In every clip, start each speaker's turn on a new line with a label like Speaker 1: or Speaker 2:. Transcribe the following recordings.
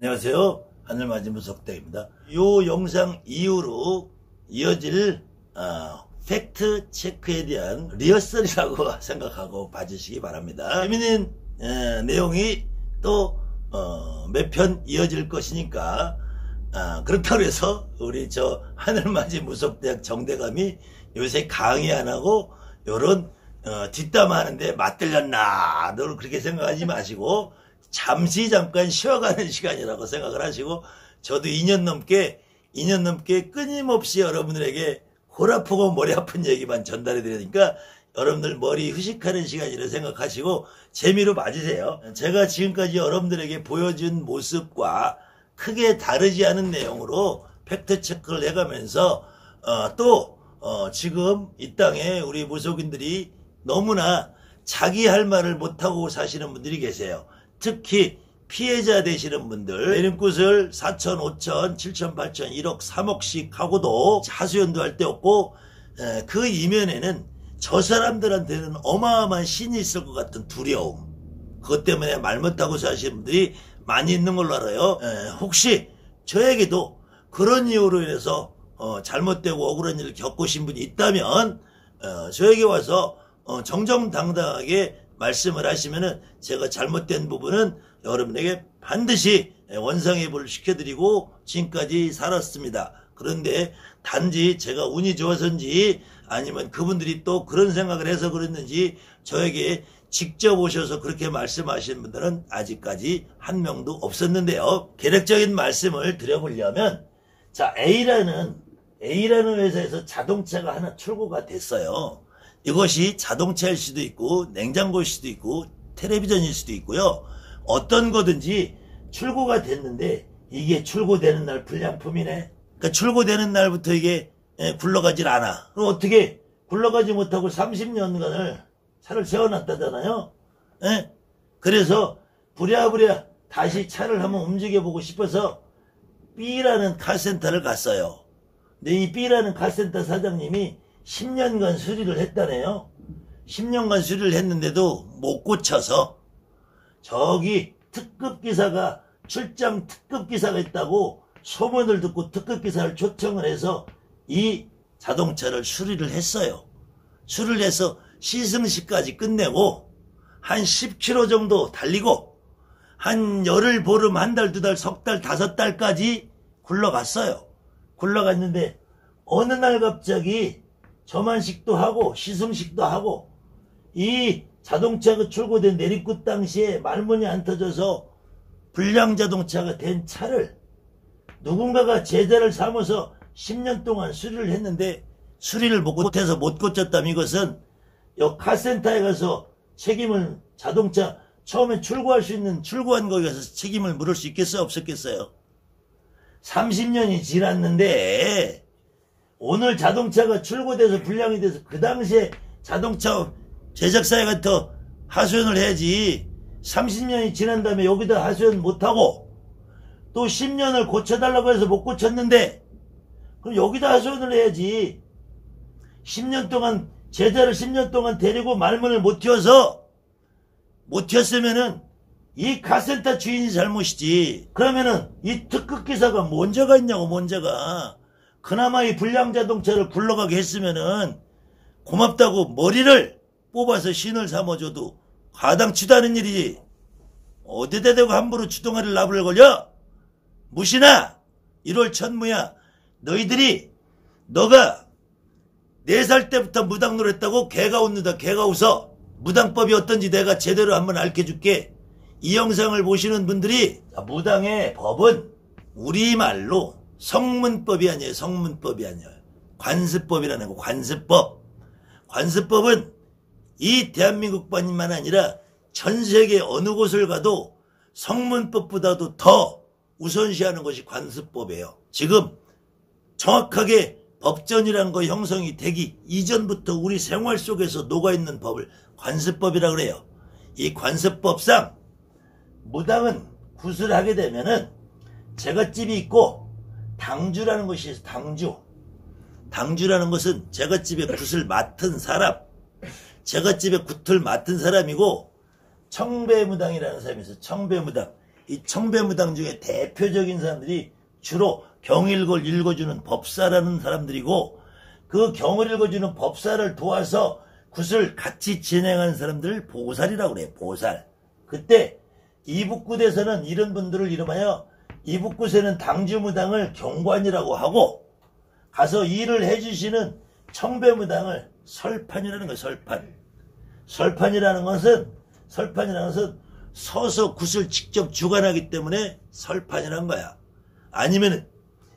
Speaker 1: 안녕하세요. 하늘맞은 무속대입니다. 이 영상 이후로 이어질 팩트 체크에 대한 리허설이라고 생각하고 봐주시기 바랍니다. 재미있는 내용이 또 몇 편 이어질 것이니까 그렇다고 해서 우리 저 하늘맞은 무속대학 정대감이 요새 강의 안 하고 요런 뒷담화하는데 맞들렸나 늘 그렇게 생각하지 마시고 잠깐 쉬어가는 시간이라고 생각을 하시고, 저도 2년 넘게 끊임없이 여러분들에게 골 아프고 머리 아픈 얘기만 전달해 드리니까 여러분들 머리 휴식하는 시간이라 생각하시고 재미로 봐주세요. 제가 지금까지 여러분들에게 보여준 모습과 크게 다르지 않은 내용으로 팩트 체크를 해가면서 지금 이 땅에 우리 무속인들이 너무나 자기 할 말을 못하고 사시는 분들이 계세요. 특히 피해자 되시는 분들, 내림굿을 4천, 5천, 7천, 8천, 1억, 3억씩 하고도 하수연도 할 데 없고, 그 이면에는 저 사람들한테는 어마어마한 신이 있을 것 같은 두려움, 그것 때문에 말 못하고 사시는 분들이 많이 있는 걸로 알아요. 혹시 저에게도 그런 이유로 인해서 잘못되고 억울한 일을 겪으신 분이 있다면 저에게 와서 정정당당하게 말씀을 하시면은 제가 잘못된 부분은 여러분에게 반드시 원상회복을 시켜드리고 지금까지 살았습니다. 그런데 단지 제가 운이 좋아서인지 아니면 그분들이 또 그런 생각을 해서 그랬는지 저에게 직접 오셔서 그렇게 말씀하시는 분들은 아직까지 한 명도 없었는데요. 계략적인 말씀을 드려보려면, 자, A라는 회사에서 자동차가 하나 출고가 됐어요. 이것이 자동차일 수도 있고 냉장고일 수도 있고 텔레비전일 수도 있고요. 어떤 거든지 출고가 됐는데 이게 출고되는 날 불량품이네. 그러니까 출고되는 날부터 이게 굴러가질 않아. 그럼 어떻게 굴러가지 못하고 30년간을 차를 세워놨다잖아요. 그래서 부랴부랴 다시 차를 한번 움직여보고 싶어서 B라는 카센터를 갔어요. 근데 이 B라는 카센터 사장님이 10년간 수리를 했다네요. 10년간 수리를 했는데도 못 고쳐서 저기 출장 특급기사가 있다고 소문을 듣고 특급기사를 초청을 해서 이 자동차를 수리를 했어요. 수리를 해서 시승식까지 끝내고 한 10km 정도 달리고 한 열흘 보름 한 달, 두 달, 석 달, 5달까지 굴러갔어요. 굴러갔는데 어느 날 갑자기 점안식도 하고 시승식도 하고 이 자동차가 출고된 내리굿 당시에 말문이 안 터져서 불량 자동차가 된 차를 누군가가 제자를 삼아서 10년 동안 수리를 했는데 수리를 못해서 못 고쳤다면 이것은 여 카센터에 가서 책임을, 자동차 처음에 출고할 수 있는 출고한 거기 가서 책임을 물을 수 있겠어요, 없었겠어요? 30년이 지났는데 오늘 자동차가 출고돼서 불량이 돼서 그 당시에 자동차 제작사에 더 하소연을 해야지. 30년이 지난 다음에 여기다 하소연 못하고 또 10년을 고쳐달라고 해서 못 고쳤는데 그럼 여기다 하소연을 해야지. 10년 동안 제자를 10년 동안 데리고 말문을 못 튀었으면은 이 카센터 주인이 잘못이지. 그러면은 이 특급기사가 뭔죄가 있냐고. 뭔죄가. 그나마 이 불량 자동차를 굴러가게 했으면은 고맙다고 머리를 뽑아서 신을 삼아줘도 가당치도 않은 일이지. 어디다 대고 함부로 주둥아리를 나불 걸려? 무시나 1월 천무야. 너가 4살 때부터 무당놀이 했다고 개가 웃는다. 개가 웃어. 무당법이 어떤지 내가 제대로 한번 알려줄게. 이 영상을 보시는 분들이 무당의 법은 우리말로 성문법이 아니에요. 성문법이 아니에요. 관습법이라는 거. 관습법. 관습법은 이 대한민국뿐만 아니라 전 세계 어느 곳을 가도 성문법보다도 더 우선시하는 것이 관습법이에요. 지금 정확하게 법전이라는 거 형성이 되기 이전부터 우리 생활 속에서 녹아있는 법을 관습법이라고 그래요. 이 관습법상 무당은 굿을 하게 되면은 제갓집이 있고 당주라는 것이 있어요. 당주라는 것은 제갓집에 굿을 맡은 사람, 제갓집에 굿을 맡은 사람이고 청배무당이라는 사람이 있어요. 청배무당. 이 청배무당 중에 대표적인 사람들이 주로 경일걸 읽어주는 법사라는 사람들이고, 그 경을 읽어주는 법사를 도와서 굿을 같이 진행하는 사람들을 보살이라고 그래요. 보살. 그때 이북굿에서는 이런 분들을 이름하여, 이북굿에는 당주무당을 경관이라고 하고, 가서 일을 해주시는 청배무당을 설판이라는 거예요. 설판. 설판이라는 것은 서서 굿을 직접 주관하기 때문에 설판이란 거야. 아니면은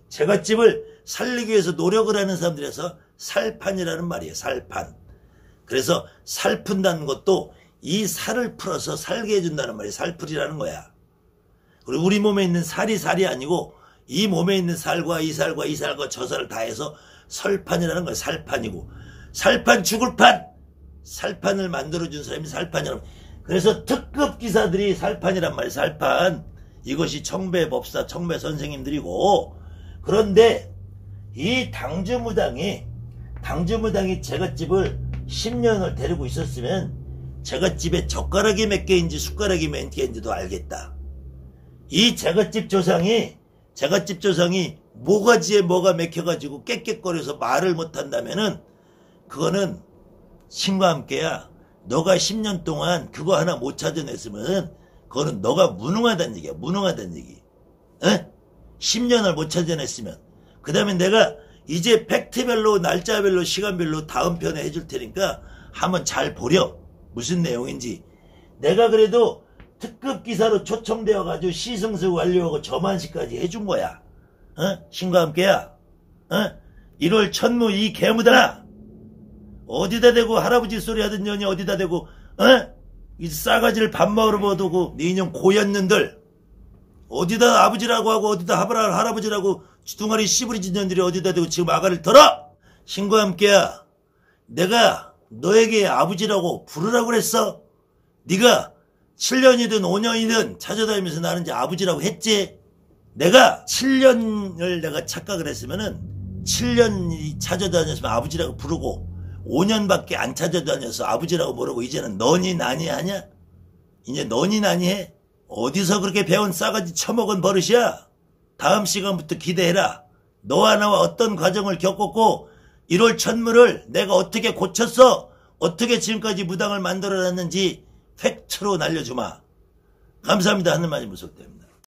Speaker 1: 제갓집을 살리기 위해서 노력을 하는 사람들에서 살판이라는 말이에요. 살판. 그래서 살 푼다는 것도 이 살을 풀어서 살게 해준다는 말이 살풀이라는 거야. 그리고 우리 몸에 있는 살이 아니고 이 몸에 있는 살과 이 살과 이 살과 저 살을 다 해서 설판이라는 거야. 살판이고. 살판 죽을 판. 살판을 만들어준 사람이 살판이라고. 그래서 특급 기사들이 살판이란 말이야. 살판. 이것이 청배법사, 청배 선생님들이고, 그런데 이 당주무당이 제갓집을 10년을 데리고 있었으면 제갓집에 젓가락이 몇 개인지 숟가락이 몇 개인지도 알겠다. 이 제갓집 조상이 모가지에 뭐가 맥혀가지고 깨깨거려서 말을 못한다면은 그거는 신과 함께야. 너가 10년 동안 그거 하나 못 찾아냈으면 그거는 너가 무능하다는 얘기야. 무능하다는 얘기. 에? 10년을 못 찾아냈으면. 그 다음에 내가 이제 팩트별로 날짜별로 시간별로 다음 편에 해줄 테니까 한번 잘 보렴. 무슨 내용인지. 내가 그래도 특급 기사로 초청되어 가지고 시승수 완료하고 저만시까지 해준 거야. 신과 함께야. 1월 천무 이 개무다나. 어디다 대고 할아버지 소리 하던 년이 어디다 대고 이 싸가지를 밥 먹으러 보두고 네 인형 고였는들 어디다 아버지라고 하고 어디다 할아버지라고 주둥아리 씨부리진 년들이 어디다 대고 지금 아가를 들어. 신과 함께야. 내가 너에게 아버지라고 부르라고 그랬어. 네가 7년이든 5년이든 찾아다니면서 나는 이제 아버지라고 했지. 내가 7년을 내가 착각을 했으면은 7년 찾아다녔으면 아버지라고 부르고 5년밖에 안 찾아다녀서 아버지라고 모르고 이제는 너니 나니 하냐? 이제 너니 나니 해? 어디서 그렇게 배운 싸가지 처먹은 버릇이야? 다음 시간부터 기대해라. 너와 나와 어떤 과정을 겪었고 1월 천무를 내가 어떻게 고쳤어? 어떻게 지금까지 무당을 만들어놨는지 팩트로 날려주마. 감사합니다. 하는 말이 무속됩니다.